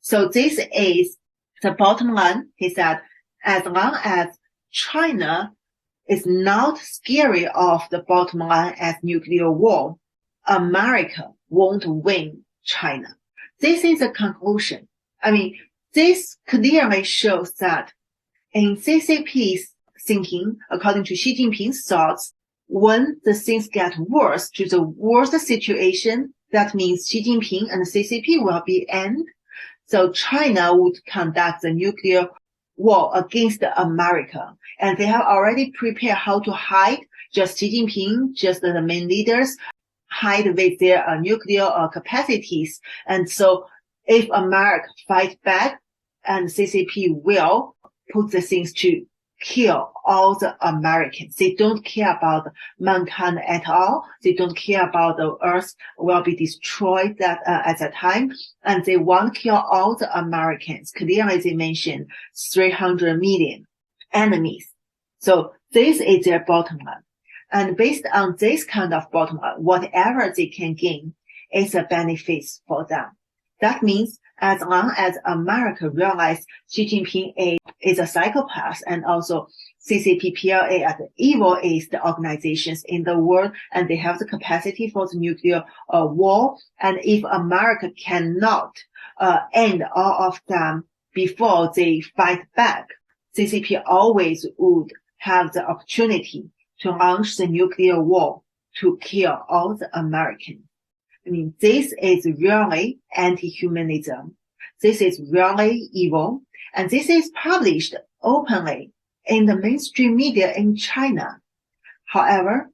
So this is the bottom line. He said, as long as China is not scary of the bottom line as nuclear war, America won't win China. This is a conclusion. I mean, this clearly shows that in CCP's thinking, according to Xi Jinping's thoughts, when the things get worse to the worst situation, that means Xi Jinping and CCP will be end. So China would conduct the nuclear war against America. And they have already prepared how to hide, just Xi Jinping, just the main leaders, hide with their nuclear capacities. And so if America fight back, and CCP will put the things to kill all the Americans. They don't care about mankind at all. They don't care about the earth will be destroyed at that time. And they want to kill all the Americans. Clearly, they mentioned 300 million enemies. So this is their bottom line. And based on this kind of bottom line, whatever they can gain is a benefit for them. That means as long as America realizes Xi Jinping is a psychopath and also CCP, PLA are the evilest organizations in the world and they have the capacity for the nuclear war. And if America cannot end all of them before they fight back, CCP always would have the opportunity to launch the nuclear war to kill all the Americans. I mean, this is really anti-humanism. This is really evil. And this is published openly in the mainstream media in China. However,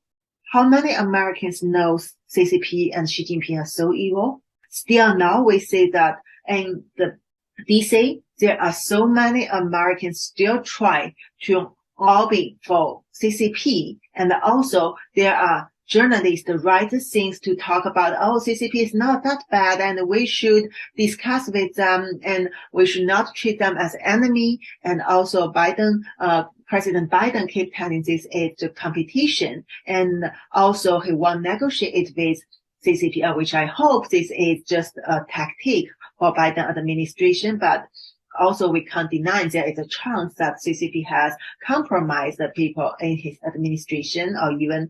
how many Americans know CCP and Xi Jinping are so evil? Still now we say that in the DC, there are so many Americans still try to lobby for CCP. And also there are journalists write things to talk about, CCP is not that bad and we should discuss with them and we should not treat them as enemy. And also President Biden keep telling this is the competition. And also he won't negotiate with CCP, which I hope this is just a tactic for Biden administration, but also, we can't deny there is a chance that CCP has compromised the people in his administration or even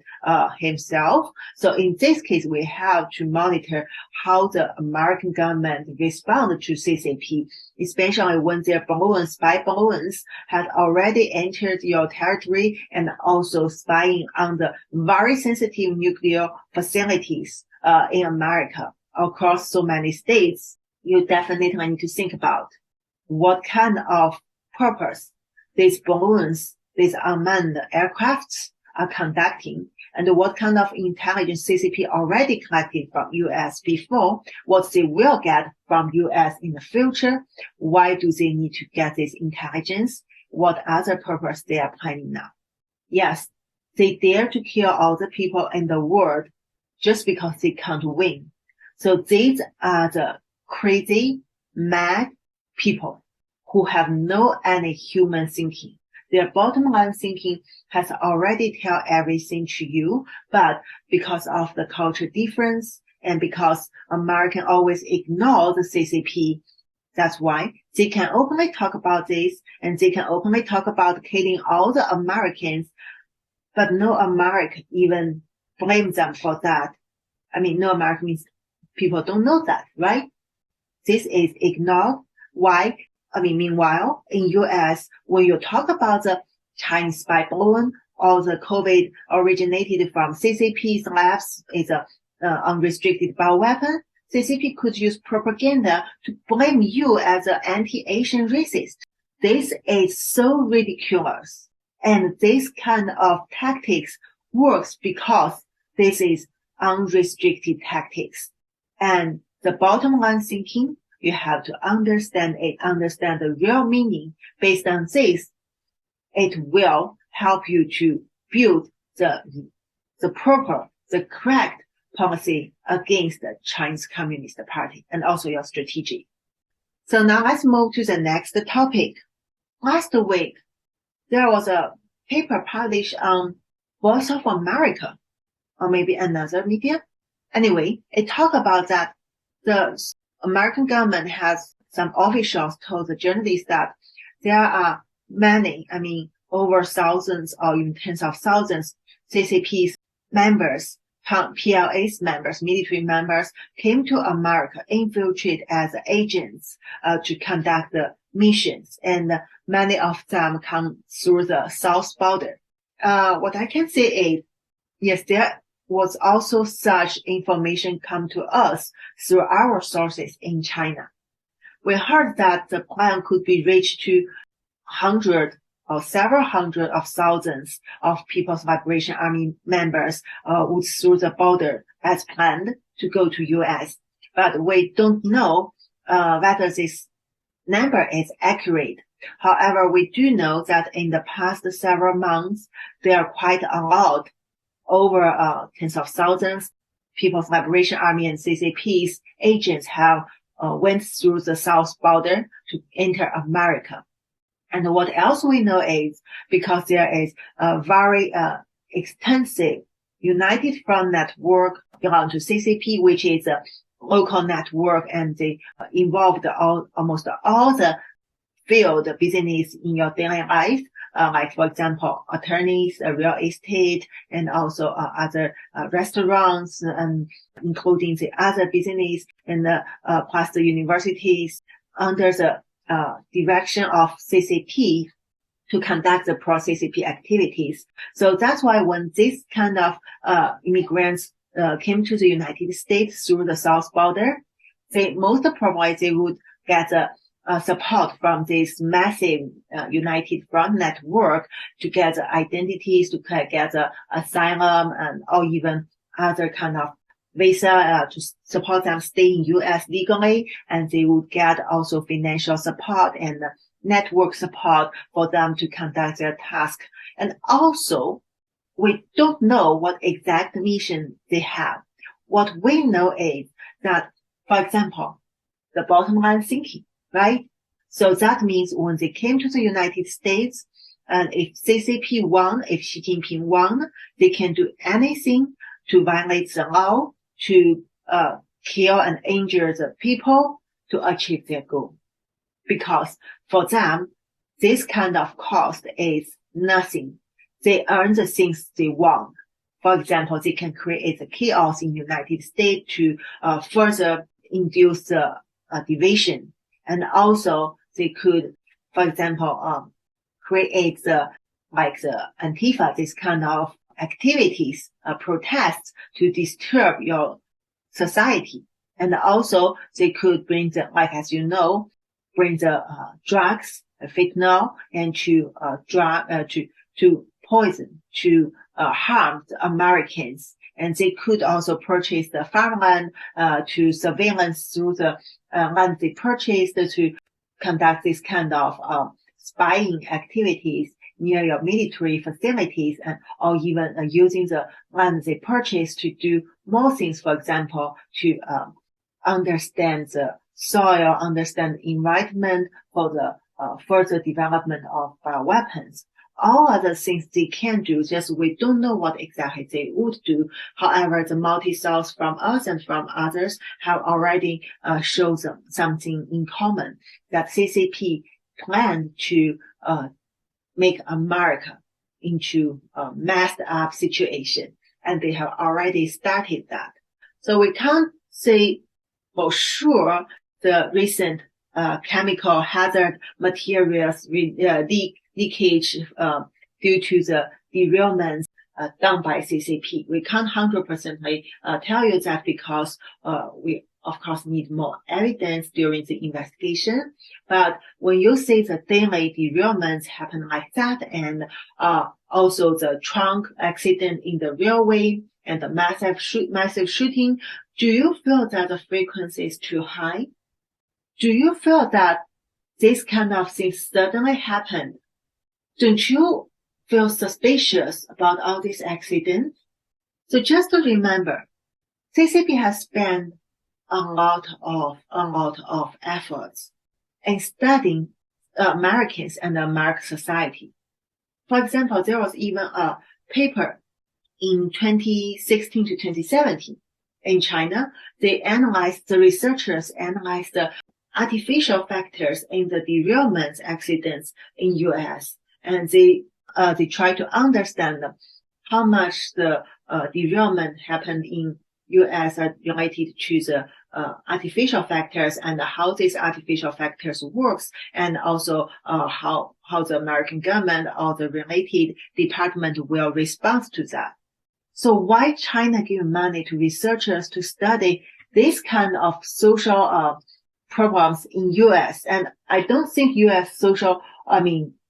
himself. So in this case, we have to monitor how the American government respond to CCP, especially when their balloons, spy balloons, had already entered your territory and also spying on the very sensitive nuclear facilities in America across so many states. You definitely need to think about what kind of purpose these balloons, these unmanned aircrafts are conducting, and what kind of intelligence CCP already collected from US before, what they will get from US in the future. Why do they need to get this intelligence? What other purpose they are planning now? Yes, they dare to kill all the people in the world just because they can't win. So these are the crazy, mad people who have no any human thinking. Their bottom line thinking has already tell everything to you, but because of the culture difference and because American always ignore the CCP, that's why they can openly talk about this and they can openly talk about killing all the Americans, but no American even blame them for that. I mean, no American means people don't know that, right? This is ignored. Why? I mean, meanwhile, in US, when you talk about the Chinese spy balloon or the COVID originated from CCP's labs is a unrestricted bioweapon, CCP could use propaganda to blame you as an anti-Asian racist. This is so ridiculous. And this kind of tactics works because this is unrestricted tactics. And the bottom line thinking, you have to understand it, understand the real meaning. Based on this, it will help you to build the correct policy against the Chinese Communist Party and also your strategy. So now let's move to the next topic. Last week, there was a paper published on Voice of America or maybe another media. Anyway, it talked about that the American government has some officials told the journalists that there are many, over thousands or even tens of thousands CCP's members, PLA's members, military members came to America, infiltrate as agents to conduct the missions, and many of them come through the south border. What I can say is, yes, there was also such information come to us through our sources in China. We heard that the plan could be reached to hundred or several hundred of thousands of People's Liberation Army members would through the border as planned to go to US. But we don't know whether this number is accurate. However, we do know that in the past several months, there are quite a lot, over tens of thousands, People's Liberation Army and CCP's agents have went through the south border to enter America. And what else we know is because there is a very extensive United Front network belong to CCP, which is a local network, and they involved almost all the field business in your daily life, like, for example, attorneys, real estate, and also other restaurants, and including the other business, and plus the universities under the direction of CCP to conduct the pro-CCP activities. So that's why when this kind of immigrants came to the United States through the south border, most probably they would get support from this massive United Front network to get identities, to get asylum, and or even other kind of visa to support them stay in U.S. legally, and they would get also financial support and network support for them to conduct their task. And also, we don't know what exact mission they have. What we know is that, for example, the bottom line thinking, right? So that means when they came to the United States, and if CCP won, if Xi Jinping won, they can do anything to violate the law, to kill and injure the people to achieve their goal. Because for them, this kind of cost is nothing. They earn the things they want. For example, they can create the chaos in the United States to further induce the division. And also they could, for example, create the Antifa, this kind of activities, protests to disturb your society. And also they could bring the, as you know, bring the drugs, fentanyl, and to poison, to harm the Americans. And they could also purchase the farmland to surveillance through the land they purchased to conduct this kind of spying activities near your military facilities, and or even using the land they purchased to do more things. For example, to understand the soil, understand the environment for the further development of weapons. All other things they can do, just we don't know what exactly they would do. However, the multi-source from us and from others have already shown something in common, that CCP planned to make America into a messed up situation, and they have already started that. So we can't say for sure the recent chemical hazard materials leakage due to the derailments done by CCP. We can't 100% tell you that because we of course need more evidence during the investigation. But when you say the daily derailments happen like that, and also the trunk accident in the railway and the massive shooting, do you feel that the frequency is too high? Do you feel that this kind of things suddenly happened? Don't you feel suspicious about all these accidents? So just to remember, CCP has spent a lot of efforts in studying Americans and American society. For example, there was even a paper in 2016 to 2017 in China. The researchers analyzed artificial factors in the derailment accidents in U.S. and they try to understand how much the derailment happened in U.S. are related to the artificial factors and how these artificial factors works, and also how the American government or the related department will respond to that. So why China give money to researchers to study this kind of social problems in U.S. And I don't think U.S.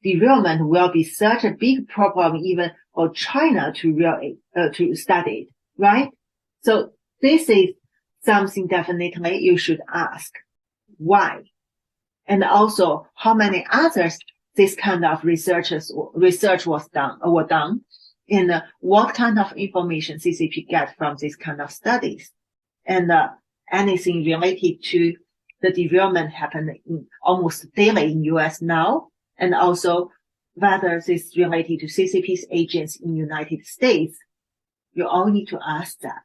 derailment will be such a big problem even for China to study it, right? So this is something definitely you should ask. Why? And also how many others this kind of research were done, and what kind of information CCP get from this kind of studies, and anything related to the derailment happening almost daily in U.S. now, and also whether this is related to CCP's agents in United States. You all need to ask that.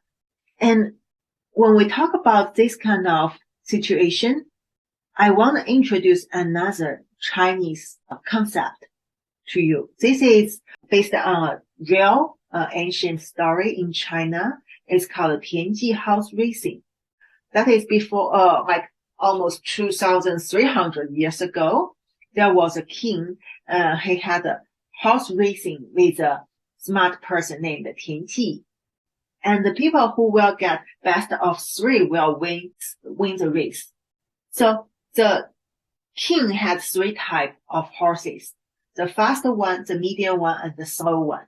And when we talk about this kind of situation, I want to introduce another Chinese concept to you. This is based on a real ancient story in China. It's called Tianji horse racing. That is before, almost 2,300 years ago, there was a king. He had a horse racing with a smart person named Tianji. And the people who will get best of three will win the race. So the king had three types of horses. The fast one, the medium one, and the slow one.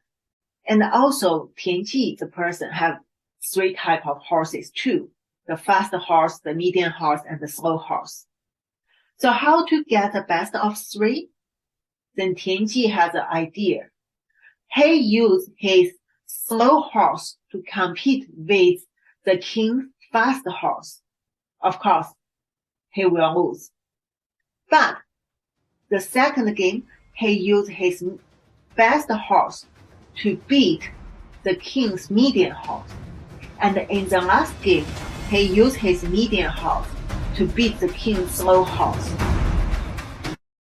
And also Tianji, the person, have three types of horses too. The fast horse, the medium horse, and the slow horse. So how to get the best of three? Then Tianji has an idea. He used his slow horse to compete with the king's fast horse. Of course, he will lose. But the second game, he used his best horse to beat the king's medium horse. And in the last game, he used his medium horse to beat the king's slow horse.